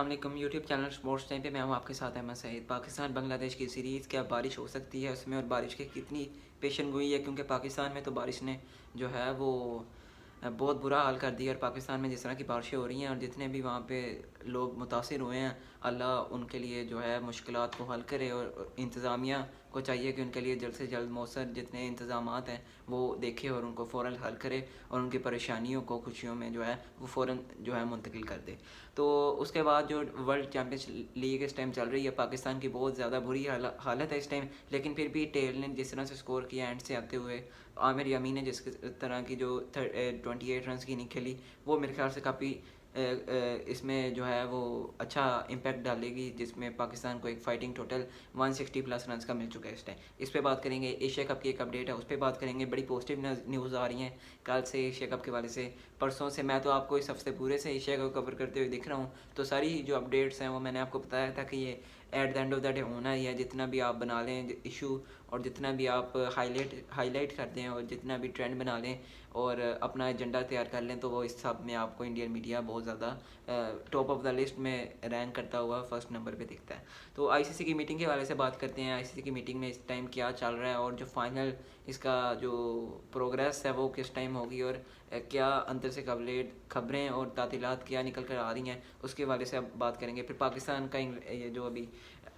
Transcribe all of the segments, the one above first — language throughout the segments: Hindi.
अस्सलामुअलैकुम यूट्यूब चैनल स्पोर्ट्स टाइम पे मैं हूं आपके साथ अहमद सईद। पाकिस्तान बांग्लादेश की सीरीज़ क्या बारिश हो सकती है उसमें, और बारिश की कितनी पेशन गोई है, क्योंकि पाकिस्तान में तो बारिश ने जो है वो बहुत बुरा हाल कर दिया। और पाकिस्तान में जिस तरह की बारिशें हो रही हैं और जितने भी वहाँ पे लोग मुतासिर हुए हैं, अल्लाह उनके लिए जो है मुश्किलात को हल करे। और इंतज़ामिया को चाहिए कि उनके लिए जल्द से जल्द मौसर जितने इंतज़ामात हैं वो देखे और उनको फ़ौरन हल करे, और उनकी परेशानियों को खुशियों में जो है वो फ़ौरन जो है मुंतकिल कर दे। तो उसके बाद जो वर्ल्ड चैम्पियंस लीग इस टाइम चल रही है, पाकिस्तान की बहुत ज़्यादा बुरी हालत है इस टाइम, लेकिन फिर भी टेल ने जिस तरह से स्कोर किया एंड से आते हुए, आमिर यामी ने जिस तरह की जो 28 रन की इनिंग खेली, वो मेरे ख्याल से काफ़ी इसमें जो है वो अच्छा इम्पैक्ट डालेगी, जिसमें पाकिस्तान को एक फ़ाइटिंग टोटल 160 प्लस रन का मिल चुका है इस टाइम। इस पे बात करेंगे। एशिया कप की एक अपडेट है, उस पर बात करेंगे। बड़ी पॉजिटिव न्यूज़ आ रही हैं कल से एशिया कप के वाले से, परसों से। मैं तो आपको इस हफ्ते पूरे से एशिया कप कवर करते हुए दिख रहा हूँ, तो सारी जो अपडेट्स हैं वो मैंने आपको बताया था कि ये at the end of the day होना ही है। जितना भी आप बना लें इशू, और जितना भी आप हाईलाइट कर दें, और जितना भी ट्रेंड बना लें और अपना एजेंडा तैयार कर लें, तो वो इस सब में आपको इंडियन मीडिया बहुत ज़्यादा टॉप ऑफ द लिस्ट में रैंक करता हुआ फर्स्ट नंबर पे दिखता है। तो आईसीसी की मीटिंग के हवाले से बात करते हैं। आईसीसी की मीटिंग में इस टाइम क्या चल रहा है, और जो फाइनल इसका जो प्रोग्रेस है वो किस टाइम होगी, और क्या अंतर से खबरें और तातीलात क्या निकल कर आ रही हैं, उसके हवाले से अब बात करेंगे। फिर पाकिस्तान का ये जो अभी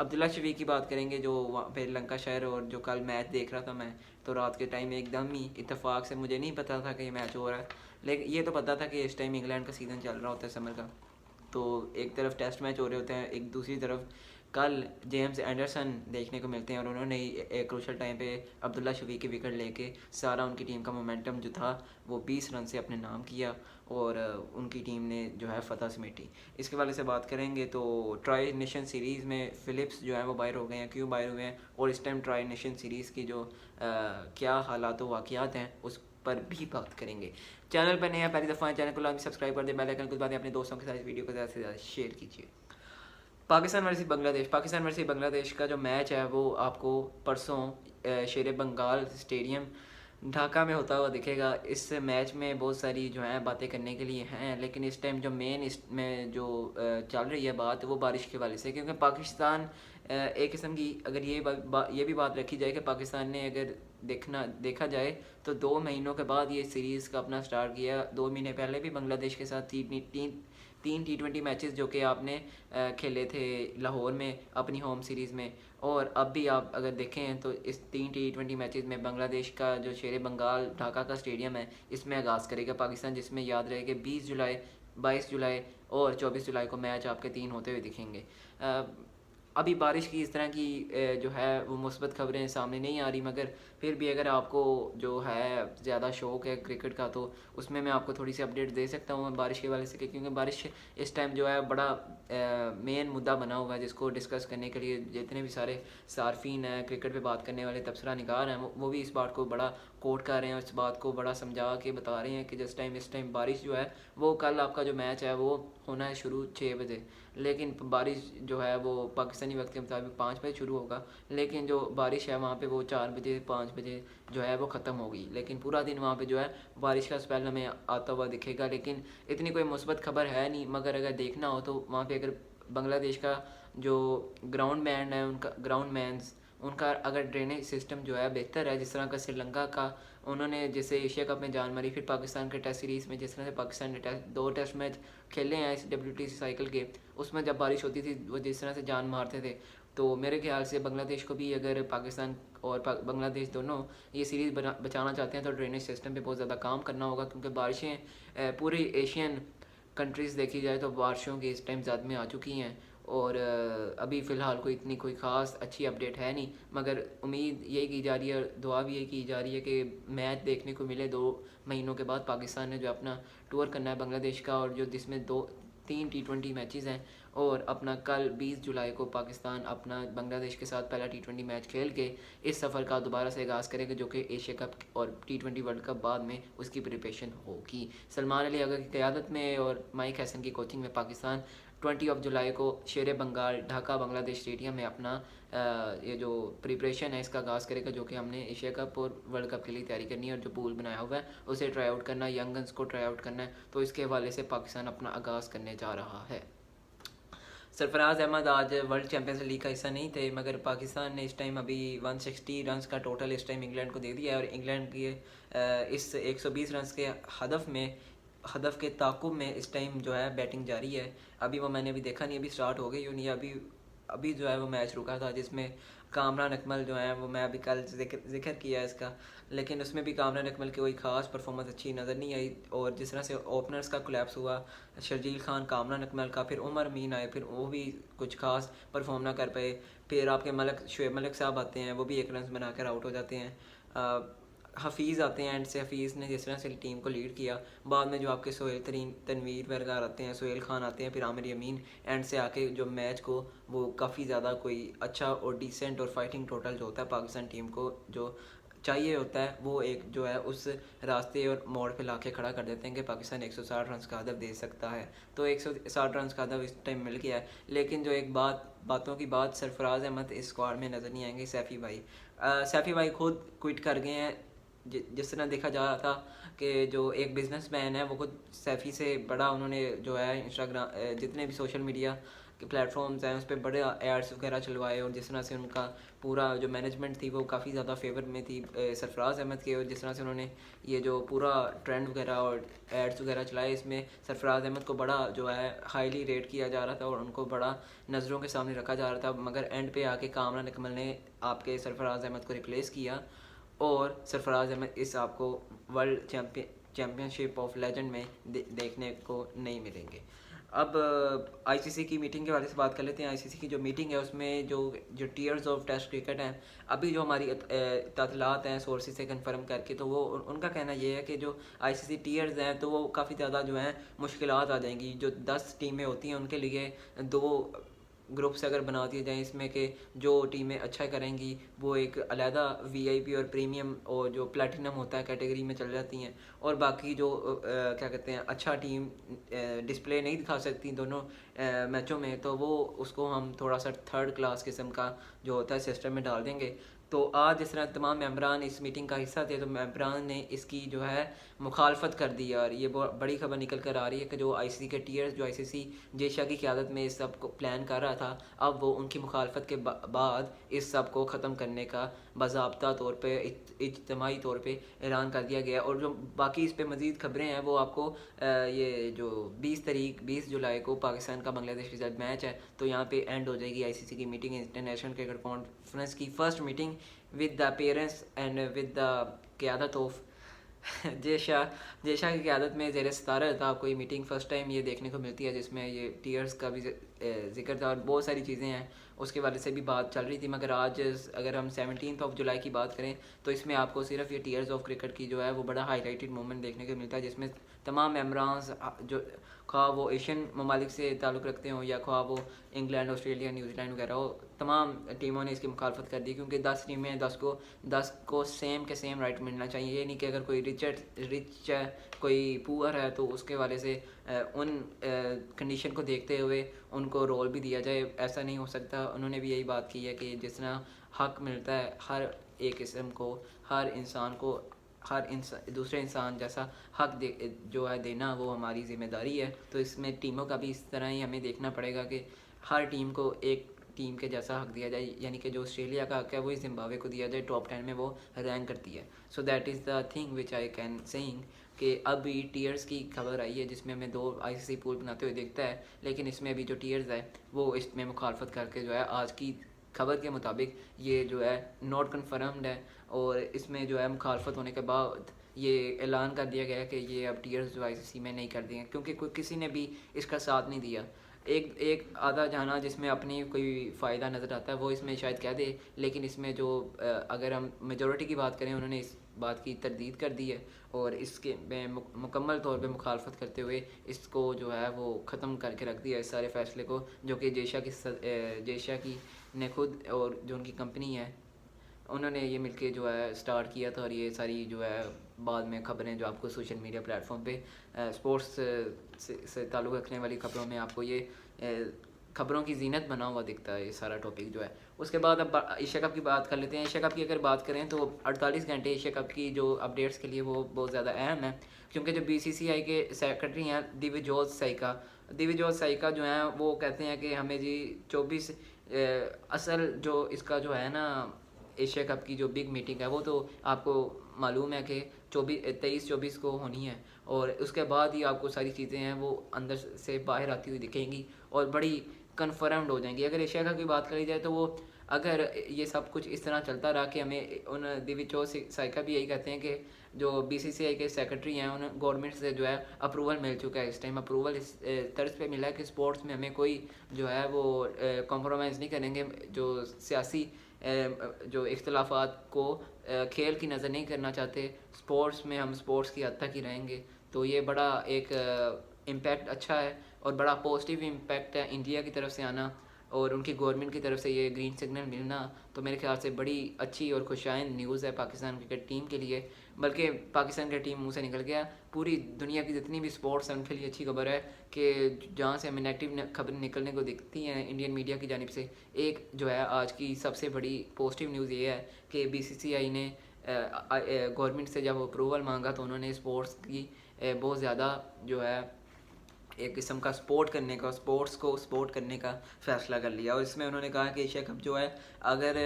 अब्दुल्ला शफीक की बात करेंगे, जो वहाँ पे लंका शहर, और जो कल मैच देख रहा था मैं, तो रात के टाइम एकदम ही इत्तेफाक से, मुझे नहीं पता था कि ये मैच हो रहा है, लेकिन ये तो पता था कि इस टाइम इंग्लैंड का सीज़न चल रहा होता है समर का। तो एक तरफ टेस्ट मैच हो रहे होते हैं, एक दूसरी तरफ कल जेम्स एंडरसन देखने को मिलते हैं, और उन्होंने एक क्रूशल टाइम पे अब्दुल्ला शफीक की विकेट लेके सारा उनकी टीम का मोमेंटम जो था वो 20 रन से अपने नाम किया, और उनकी टीम ने जो है फतह समेटी। इसके वाले से बात करेंगे तो ट्राई नेशन सीरीज़ में फ़िलिप्स जो है वो बाहर हो गए हैं, क्यों बाहर हुए हैं, और इस टाइम ट्राई नेशन सीरीज़ की जो क्या हालात वाक़यात हैं उस पर भी बात करेंगे। चैनल पर नए हैं, पहली दफ़ा चैनल को लाइक सब्सक्राइब कर दें, बेल आइकन को दबा दें, अपने दोस्तों के साथ इस वीडियो को ज़्यादा से ज़्यादा शेयर कीजिए। पाकिस्तान वर्सेस बांग्लादेश का जो मैच है वो आपको परसों शेर बंगाल स्टेडियम ढाका में होता हुआ दिखेगा। इस मैच में बहुत सारी जो है बातें करने के लिए हैं, लेकिन इस टाइम जो मेन इसमें जो चल रही है बात, वो बारिश के वाले से, क्योंकि पाकिस्तान एक किस्म की, अगर ये भी बात रखी जाए कि पाकिस्तान ने अगर देखा जाए तो 2 महीनों के बाद ये सीरीज़ का अपना स्टार्ट किया। 2 महीने पहले भी बांग्लादेश के साथ तीन T20 मैचेस जो कि आपने खेले थे लाहौर में अपनी होम सीरीज़ में, और अब भी आप अगर देखें तो इस 3 T20 मैचेस में बांग्लादेश का जो शेर बंगाल ढाका का स्टेडियम है, इसमें आगाज़ करेगा पाकिस्तान, जिसमें याद रहे कि 20 जुलाई, 22 जुलाई और 24 जुलाई को मैच आपके 3 होते हुए दिखेंगे। अभी बारिश की इस तरह की जो है वो मुस्बत खबरें सामने नहीं आ रही, मगर फिर भी अगर आपको जो है ज़्यादा शौक़ है क्रिकेट का, तो उसमें मैं आपको थोड़ी सी अपडेट दे सकता हूँ बारिश के वाले से, क्योंकि बारिश इस टाइम जो है बड़ा मेन मुद्दा बना हुआ है, जिसको डिस्कस करने के लिए जितने भी सारे सार्फिन हैं, क्रिकेट पे बात करने वाले तबसरा निगार हैं, वो भी इस बात को बड़ा कोट कर रहे हैं, और इस बात को बड़ा समझा के बता रहे हैं कि जिस टाइम इस टाइम बारिश जो है वो, कल आपका जो मैच है वो होना है शुरू 6 बजे, लेकिन बारिश जो है वो पाकिस्तानी वक्त के मुताबिक 5 बजे शुरू होगा, लेकिन जो बारिश है वहाँ पे वो 4 बजे 5 बजे जो है वो ख़त्म होगी। लेकिन पूरा दिन वहाँ पे जो है बारिश का स्पेल हमें आता हुआ दिखेगा, लेकिन इतनी कोई मुस्बत खबर है नहीं। मगर अगर देखना हो तो वहाँ पे अगर बांग्लादेश का जो ग्राउंड मैन है, उनका अगर ड्रेनेज सिस्टम जो है बेहतर है, जिस तरह का श्रीलंका का उन्होंने जैसे एशिया कप में जान मारी, फिर पाकिस्तान के टेस्ट सीरीज़ में जिस तरह से पाकिस्तान ने 2 टेस्ट मैच खेले हैं इस WTC साइकिल के, उसमें जब बारिश होती थी वो जिस तरह से जान मारते थे, तो मेरे ख्याल से बांग्लादेश को भी, अगर पाकिस्तान और बांग्लादेश दोनों ये सीरीज़ बचाना चाहते हैं, तो ड्रेनेज सिस्टम पे बहुत ज़्यादा काम करना होगा, क्योंकि बारिशें पूरी एशियन कंट्रीज़ देखी जाए तो बारिशों की इस टाइम ज़्यादा में आ चुकी हैं, और अभी फ़िलहाल कोई ख़ास अच्छी अपडेट है नहीं, मगर उम्मीद यही की जा रही है, दुआ भी यही की जा रही है कि मैच देखने को मिले 2 महीनों के बाद। पाकिस्तान ने जो अपना टूर करना है बांग्लादेश का, और जो जिसमें 3 T20 मैचेस हैं, और अपना कल 20 जुलाई को पाकिस्तान अपना बांग्लादेश के साथ पहला T20 मैच खेल के इस सफ़र का दोबारा से आगाज़ करेगा, जो कि एशिया कप और T20 वर्ल्ड कप बाद में उसकी प्रिपरेशन होगी। सलमान अली अगर की क़यादत में और माइक हैसन की कोचिंग में पाकिस्तान 20 जुलाई को शेर बंगाल ढाका बांग्लादेश स्टेडियम में अपना ये जो प्रिपरेशन है इसका आगाज़ करेगा, जो कि हमने एशिया कप और वर्ल्ड कप के लिए तैयारी करनी है, और जो पूल बनाया हुआ है उसे ट्राई आउट करना है, यंगन्स को ट्राई आउट करना है, तो इसके हवाले से पाकिस्तान अपना आगाज़ करने जा रहा है। सरफराज अहमद आज वर्ल्ड चैम्पियंस लीग का हिस्सा नहीं थे, मगर पाकिस्तान ने इस टाइम अभी 160 रन्स का टोटल इस टाइम इंग्लैंड को दे दिया है, और इंग्लैंड के इस 120 रन्स के हदफ के ताकुब में इस टाइम जो है बैटिंग जारी है। अभी वो मैंने अभी देखा नहीं, अभी स्टार्ट हो गई नहीं, अभी अभी जो है वो मैच रुका था जिसमें कामरान अकमल जो है वो, मैं अभी कल जिक्र किया है इसका, लेकिन उसमें भी कामरान अकमल की कोई ख़ास परफॉर्मेंस अच्छी नज़र नहीं आई। और जिस तरह से ओपनर्स का कोलैप्स हुआ, शर्जील खान, कामरान अकमल का, फिर उमर अमीन आए, फिर वो भी कुछ खास परफॉर्म ना कर पाए। फिर आपके शुएब मलिक साहब आते हैं, वो भी एक रन बनाकर आउट हो जाते हैं। हफीज़ आते हैं एंड से, हफीज़ ने जिस तरह से टीम को लीड किया, बाद में जो आपके सोहेल तनवीर वगैरह आते हैं, सोहेल खान आते हैं, फिर आमिर यमीन एंड से आके जो मैच को वो काफ़ी ज़्यादा कोई अच्छा और डिसेंट और फाइटिंग टोटल जो होता है पाकिस्तान टीम को जो चाहिए होता है, वो एक जो है उस रास्ते और मोड़ पे लाके खड़ा कर देते हैं कि पाकिस्तान 160 रन का हदफ दे सकता है। तो 160 रन का हदफ इस टाइम मिल गया है। लेकिन जो एक बातों की बात, सरफराज अहमद इस स्क्वाड में नज़र नहीं आएंगे। सैफ़ी भाई खुद क्विट कर गए हैं। जिस तरह देखा जा रहा था कि जो एक बिजनेसमैन है वो खुद सैफ़ी से बड़ा, उन्होंने जो है इंस्टाग्राम जितने भी सोशल मीडिया के प्लेटफॉर्म्स हैं उस पर बड़े एड्स वगैरह चलवाए, और जिस तरह से उनका पूरा जो मैनेजमेंट थी वो काफ़ी ज़्यादा फेवर में थी सरफराज अहमद के, और जिस तरह से उन्होंने ये जो पूरा ट्रेंड वगैरह और एड्स वगैरह चलाए, इसमें सरफराज अहमद को बड़ा जो है हाईली रेट किया जा रहा था और उनको बड़ा नज़रों के सामने रखा जा रहा था। मगर एंड पे आके कामरान अकमल ने आपके सरफराज अहमद को रिप्लेस किया, और सरफराज अहमद इस आपको वर्ल्ड चैम्पियनशिप ऑफ लेजेंड में देखने को नहीं मिलेंगे। अब आईसीसी की मीटिंग के बारे से बात कर लेते हैं। आईसीसी की जो मीटिंग है उसमें जो टीयर्स ऑफ टेस्ट क्रिकेट हैं, अभी जो हमारी इत्तलात हैं सोर्सेज से कंफर्म करके, तो वो उनका कहना ये है कि जो आईसीसी टीयर्स हैं तो वो काफ़ी ज़्यादा जो हैं मुश्किलात आ जाएंगी। जो 10 टीमें होती हैं उनके लिए 2 ग्रुप्स अगर बना दिए जाएँ, इसमें कि जो टीमें अच्छा करेंगी वो एक अलहदा वीआईपी और प्रीमियम और जो प्लैटिनम होता है कैटेगरी में चल जाती हैं, और बाकी जो क्या कहते हैं अच्छा टीम डिस्प्ले नहीं दिखा सकती दोनों मैचों में, तो वो उसको हम थोड़ा सा थर्ड क्लास किस्म का जो होता है सिस्टम में डाल देंगे। तो आज जिस तरह तमाम मेंबरान इस मीटिंग का हिस्सा थे, तो मेंबरान ने इसकी जो है मुखालफत कर दी, और ये बहुत बड़ी खबर निकल कर आ रही है कि जो आईसीसी के टीयर्स, जो आईसीसी जेशा की क़यादत में इस सब को प्लान कर रहा था, अब वो उनकी मुखालफत के बाद इस सब को ख़त्म करने का बाज़ाब्ता तौर पे इज्तिमाई तौर पे ऐलान कर दिया गया। और जो बाकी इस पे मज़ीद खबरें हैं वो आपको ये जो 20 जुलाई को पाकिस्तान का बांग्लादेश के साथ मैच है, तो यहाँ पे एंड हो जाएगी आईसीसी की मीटिंग, इंटरनेशनल क्रिकेट कॉन्फ्रेंस की first meeting with the parents and with the क़यादत ऑफ जेशा की क़यादत में ज़ेर सतारा था। आपको ये मीटिंग फ़र्स्ट टाइम ये देखने को मिलती है जिसमें ये टीयर्स का भी जिक्र था, और बहुत सारी चीज़ें हैं उसके बारे से भी बात चल रही थी। मगर आज अगर हम 17 जुलाई की बात करें तो इसमें आपको सिर्फ ये टीयर्स ऑफ क्रिकेट की जो है वो बड़ा हाईलाइटेड मोमेंट देखने को मिलता है, जिसमें तमाम मेम्बरान जो ख्वाह वो एशियन ममालिक से ताल्लुक़ रखते हों या ख्वाह वो इंग्लैंड, ऑस्ट्रेलिया, न्यूजीलैंड वगैरह हो, तमाम टीमों ने इसकी मुखालफत कर दी, क्योंकि 10 टीमें 10 को सेम के सेम राइट मिलना चाहिए। ये नहीं कि अगर कोई रिच है कोई पुअर है तो उसके वाले से उन कंडीशन को देखते हुए उनको रोल भी दिया जाए, ऐसा नहीं हो सकता। उन्होंने भी यही बात की है कि जिस तरह हक मिलता है हर एक किस्म को, हर इंसान को दूसरे इंसान जैसा हक जो है देना, वो हमारी ज़िम्मेदारी है। तो इसमें टीमों का भी इस तरह ही हमें देखना पड़ेगा कि हर टीम को एक टीम के जैसा हक दिया जाए, यानी कि जो ऑस्ट्रेलिया का हक है वही जिम्बाब्वे को दिया जाए, टॉप 10 में वो रैंक करती है। So that is the thing which I can saying कि अभी टीयर्स की खबर आई है जिसमें हमें 2 आईसीसी पूल बनाते हुए देखता है, लेकिन इसमें अभी जो टीयर्स है वो इसमें मुखालफत करके जो है आज की खबर के मुताबिक ये जो है नॉट कन्फर्म्ड है, और इसमें जो है मुखालफत होने के बाद ये ऐलान कर दिया गया है कि ये अब टीयर्स जो आईसीसी में नहीं कर दिए, क्योंकि किसी ने भी इसका साथ नहीं दिया। एक आधा जाना जिसमें अपनी कोई फ़ायदा नज़र आता है वो इसमें शायद कह दे, लेकिन इसमें जो अगर हम मेजॉरिटी की बात करें, उन्होंने इस बात की तरदीद कर दी है और इसके मुकम्मल तौर पे मुखालफत करते हुए इसको जो है वो ख़त्म करके रख दिया इस सारे फ़ैसले को, जो कि जेशा की ने खुद और जो उनकी कंपनी है उन्होंने ये मिलके जो है स्टार्ट किया था। और ये सारी जो है बाद में खबरें जो आपको सोशल मीडिया प्लेटफॉर्म पे स्पोर्ट्स से ताल्लुक़ रखने वाली खबरों में आपको ये खबरों की जीनत बना हुआ दिखता है ये सारा टॉपिक जो है। उसके बाद अब एशिया कप की बात कर लेते हैं। एशिया कप की अगर बात करें तो 48 घंटे एशिया कप की जो अपडेट्स के लिए वो बहुत ज़्यादा अहम है, क्योंकि जो बीसीसीआई के सेक्रेटरी हैं दिव्यजोत साइका, दिव्य जोत साइका जो हैं वो कहते हैं कि हमें जी 24 असल जो इसका जो है ना एशिया कप की जो बिग मीटिंग है वो तो आपको मालूम है कि 23-24 को होनी है, और उसके बाद ही आपको सारी चीज़ें हैं वो अंदर से बाहर आती हुई दिखेंगी और बड़ी कन्फर्म्ड हो जाएंगी। अगर एशिया कप की बात करी जाए तो वो, अगर ये सब कुछ इस तरह चलता रहा कि हमें उन दिव्य साइका भी यही कहते हैं कि जो बीसीसीआई के सेक्रेटरी हैं उन गवर्नमेंट से जो है अप्रूवल मिल चुका है, इस टाइम अप्रूवल इस तर्ज पे मिला है कि स्पोर्ट्स में हमें कोई जो है वो कॉम्प्रोमाइज़ नहीं करेंगे, जो सियासी जो इख्तलाफात को खेल की नज़र नहीं करना चाहते, स्पोर्ट्स में हम स्पोर्ट्स की हद तक ही रहेंगे। तो ये बड़ा एक इम्पैक्ट अच्छा है और बड़ा पॉजिटिव इम्पैक्ट है इंडिया की तरफ से आना और उनकी गवर्नमेंट की तरफ से ये ग्रीन सिग्नल मिलना। तो मेरे ख्याल से बड़ी अच्छी और खुशाइन न्यूज़ है पाकिस्तान क्रिकेट टीम के लिए, बल्कि पाकिस्तान की टीम मुंह से निकल गया, पूरी दुनिया की जितनी भी स्पोर्ट्स हैं उनके लिए अच्छी खबर है कि जहाँ से हमें नेगेटिव खबर निकलने को दिखती हैं इंडियन मीडिया की जानिब से, एक जो है आज की सबसे बड़ी पॉजिटिव न्यूज़ ये है कि बीसीसीआई ने गवर्नमेंट से जब अप्रूवल मांगा तो उन्होंने स्पोर्ट्स की बहुत ज़्यादा जो है एक किस्म का स्पोर्ट्स को सपोर्ट करने का फ़ैसला कर लिया। और इसमें उन्होंने कहा कि एशिया कप जो है, अगर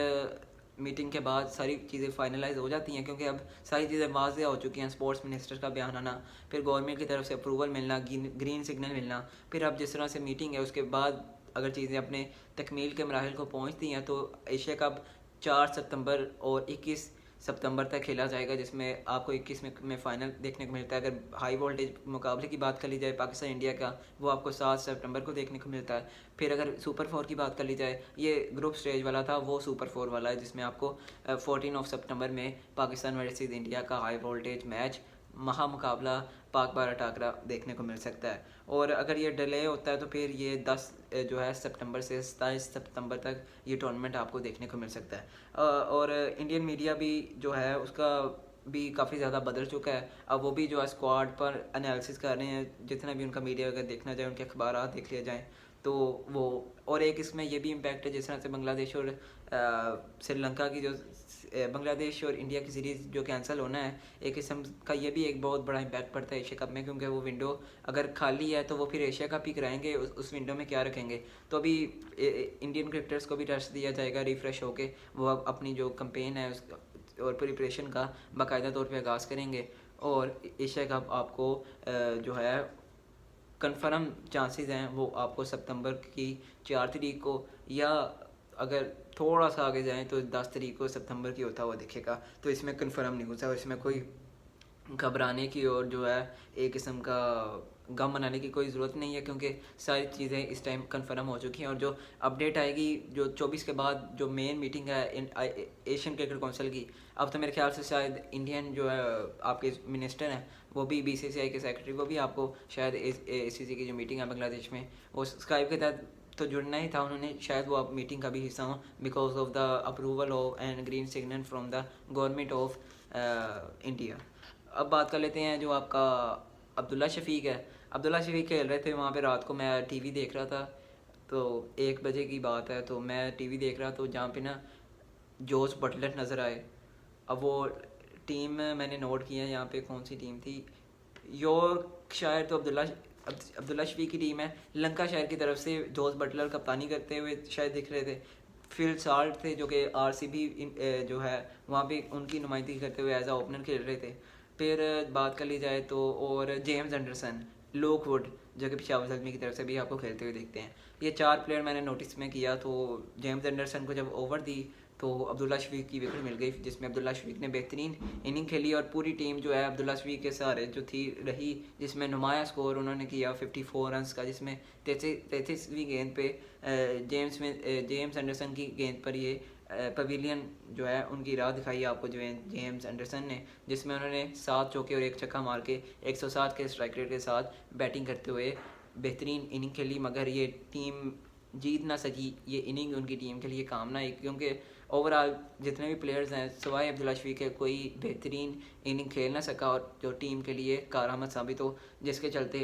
मीटिंग के बाद सारी चीज़ें फाइनलाइज हो जाती हैं, क्योंकि अब सारी चीज़ें वाज़ेह हो चुकी हैं, स्पोर्ट्स मिनिस्टर का बयान आना, फिर गवर्नमेंट की तरफ से अप्रूवल मिलना, ग्रीन सिग्नल मिलना, फिर अब जिस तरह से मीटिंग है उसके बाद अगर चीज़ें अपने तकमील के मराहल को पहुँचती हैं तो एशिया कप 4 सितंबर और 21 सितंबर तक खेला जाएगा, जिसमें आपको 21 में फ़ाइनल देखने को मिलता है। अगर हाई वोल्टेज मुकाबले की बात कर ली जाए पाकिस्तान इंडिया का, वो आपको 7 सितंबर को देखने को मिलता है। फिर अगर सुपर 4 की बात कर ली जाए, ये ग्रुप स्टेज वाला था, वो सुपर 4 वाला है जिसमें आपको 14 सितंबर में पाकिस्तान वर्सेस इंडिया का हाई वोल्टेज मैच, महा मुकाबला, पाक बारा टाकरा देखने को मिल सकता है। और अगर ये डिले होता है तो फिर ये 10 जो है सितंबर से 27 सितंबर तक ये टूर्नामेंट आपको देखने को मिल सकता है। और इंडियन मीडिया भी जो है उसका भी काफ़ी ज़्यादा बदल चुका है। अब वो भी जो है स्क्वाड पर एनालिसिस कर रहे हैं, जितना भी उनका मीडिया अगर देखना जाए, उनके अखबार देख लिया जाए तो वो। और एक इसमें ये भी इम्पैक्ट है जिस तरह से बांग्लादेश और श्रीलंका की जो बांग्लादेश और इंडिया की सीरीज़ जो कैंसिल होना है, एक किस्म का ये भी एक बहुत बड़ा इम्पैक्ट पड़ता है एशिया कप में, क्योंकि वो विंडो अगर खाली है तो वो फिर एशिया कप ही कराएंगे, उस विंडो में क्या रखेंगे। तो अभी इंडियन क्रिकेटर्स को भी रेस्ट दिया जाएगा, रिफ़्रेश होके वो अब अपनी जो कैंपेन है उस और प्रिपरेशन का बाकायदा तौर पे आगाज़ करेंगे। और एशिया कप आपको जो है कन्फर्म चांसेस हैं वो आपको सितंबर की 4 तारीख को, या अगर थोड़ा सा आगे जाएं तो 10 तारीख को सितंबर की होता हुआ दिखेगा। तो इसमें कन्फर्म न्यूज़ है और इसमें कोई घबराने की और जो है एक किस्म का गम मनाने की कोई ज़रूरत नहीं है, क्योंकि सारी चीज़ें इस टाइम कंफर्म हो चुकी हैं। और जो अपडेट आएगी जो 24 के बाद जो मेन मीटिंग है एशियन क्रिकेट काउंसिल की, अब तो मेरे ख्याल से शायद इंडियन जो है आपके मिनिस्टर हैं वो भी बीसीसीआई के सेक्रेटरी, वो भी आपको शायद एसीसी की जो मीटिंग है बांग्लादेश में, वो स्काइप के तहत तो जुड़ना ही था उन्होंने, शायद वो अब मीटिंग का भी हिस्सा हो because of the approval of and green signal from the government of India. अब बात कर लेते हैं जो आपका अब्दुल्ला शफीक है। अब्दुल्ला शफीक खेल रहे थे वहाँ पे, रात को मैं टीवी देख रहा था, तो 1 बजे की बात है, तो मैं टीवी देख रहा तो जहाँ पे ना जोस बटलर नज़र आए। अब वो टीम मैंने नोट किया है यहाँ पे, कौन सी टीम थी, यॉर्कशायर, तो अब्दुल्ला शफीक की टीम है। लंकाशायर की तरफ से जोस बटलर कप्तानी करते हुए शायद दिख रहे थे। फिल साल्ट थे जो कि आरसीबी जो है वहाँ पे उनकी नुमाइंदगी करते हुए एज आ ओपनर खेल रहे थे। फिर बात कर ली जाए तो और जेम्स एंडरसन, लोकवुड जो कि पेशावर ज़ल्मी की तरफ से भी आपको खेलते हुए देखते हैं। ये 4 प्लेयर मैंने नोटिस में किया। तो जेम्स एंडरसन को जब ओवर दी तो अब्दुल्ला शफीक की विकेट मिल गई, जिसमें अब्दुल्ला शफीक ने बेहतरीन इनिंग खेली और पूरी टीम जो है अब्दुल्ला शफीक के सहारे जो थी रही, जिसमें नुमाया स्कोर उन्होंने किया 54 रन का, जिसमें 33वीं गेंद पे जेम्स एंडरसन की गेंद पर ये पवेलियन जो है उनकी राह दिखाई आपको जो है जेम्स एंडरसन ने, जिसमें उन्होंने 7 चौके और 1 छक्का मार के 107 के स्ट्राइक रेट के साथ बैटिंग करते हुए बेहतरीन इनिंग खेली। मगर ये टीम जीत ना सकी, ये इनिंग उनकी टीम के लिए काम ना आई, क्योंकि ओवरऑल जितने भी प्लेयर्स हैं सिवाय अब्दुल्ला शफीक के कोई बेहतरीन इनिंग खेल ना सका, और जो टीम के लिए कारआमद साबित हो, जिसके चलते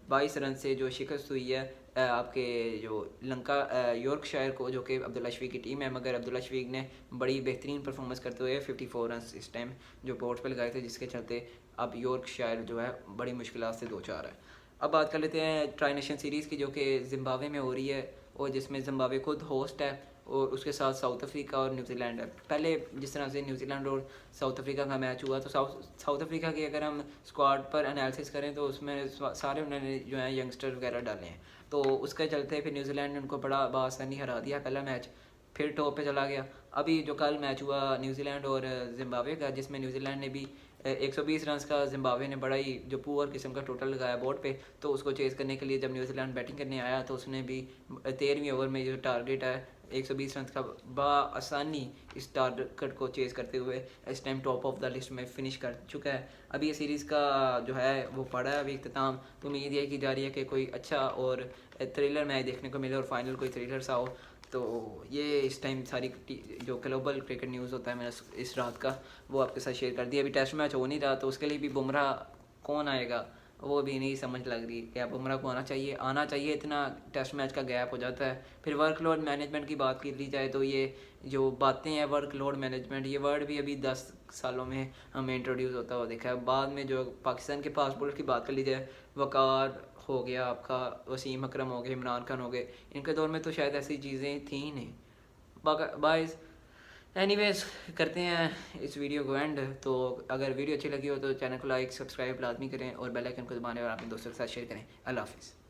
22 रन से जो शिकस्त हुई है आपके जो यॉर्कशायर को, जो कि अब्दुल्ला शफीक की टीम है। मगर अब्दुल्ला शफीक ने बड़ी बेहतरीन परफॉर्मेंस करते हुए 54 रन इस टाइम जो बोर्ड पर लगाए थे, जिसके चलते अब यॉर्कशायर जो है बड़ी मुश्किल से 2-4 है। अब बात कर लेते हैं ट्राई नेशन सीरीज़ की, जो कि जिम्बाब्वे में हो रही है और जिसमें जिम्बाब्वे खुद होस्ट है और उसके साथ साउथ अफ्रीका और न्यूजीलैंड है। पहले जिस तरह से न्यूजीलैंड और साउथ अफ्रीका का मैच हुआ, तो साउथ अफ्रीका की अगर हम स्क्वाड पर एनालिसिस करें तो उसमें सारे उन्होंने जो है यंगस्टर वगैरह डाले हैं, तो उसके चलते फिर न्यूजीलैंड ने उनको बड़ा बआसानी हरा दिया पहला मैच, फिर टॉप पे चला गया। अभी जो कल मैच हुआ न्यूजीलैंड और जिम्बाब्वे का, जिसमें न्यूजीलैंड ने भी 120 रन का, जिम्बाब्वे ने बड़ा ही जो पुअर किस्म का टोटल लगाया बोर्ड पे, तो उसको चेज़ करने के लिए जब न्यूजीलैंड बैटिंग करने आया तो उसने भी 13वीं ओवर में जो टारगेट है 120 रन का, बआसानी इस टारगेट को चेज़ करते हुए इस time top of the list में फिनिश कर चुका है। अभी ये सीरीज़ का जो है वो पड़ा है अभी इख्तिताम, तो उम्मीद ये की जा रही है कि कोई अच्छा और थ्रिलर मैच देखने को मिले और फाइनल कोई थ्रिलर सा हो। तो ये इस टाइम सारी जो ग्लोबल क्रिकेट न्यूज़ होता है मैंने इस रात का वो आपके साथ शेयर कर दिया। अभी टेस्ट मैच हो नहीं रहा, तो उसके लिए भी बुमराह कौन आएगा वो भी नहीं समझ लग रही, क्या बुमराह को आना चाहिए, इतना टेस्ट मैच का गैप हो जाता है। फिर वर्कलोड मैनेजमेंट की बात की ली जाए तो ये जो बातें हैं वर्कलोड मैनेजमेंट, ये वर्ड भी अभी 10 सालों में हमें इंट्रोड्यूस होता हुआ देखा है। बाद में जो पाकिस्तान के फास्ट बॉलर की बात कर ली जाए, वकार हो गया आपका, वसीम अकरम हो गए, इमरान खान हो गए, इनके दौर में तो शायद ऐसी चीज़ें थी ही नहीं। बाइस एनीवेज करते हैं इस वीडियो को एंड। तो अगर वीडियो अच्छी लगी हो तो चैनल को लाइक सब्सक्राइब लाजमी करें और बेल आइकन को दबाने और अपने दोस्तों के साथ शेयर करें। अल्लाह हाफिज़।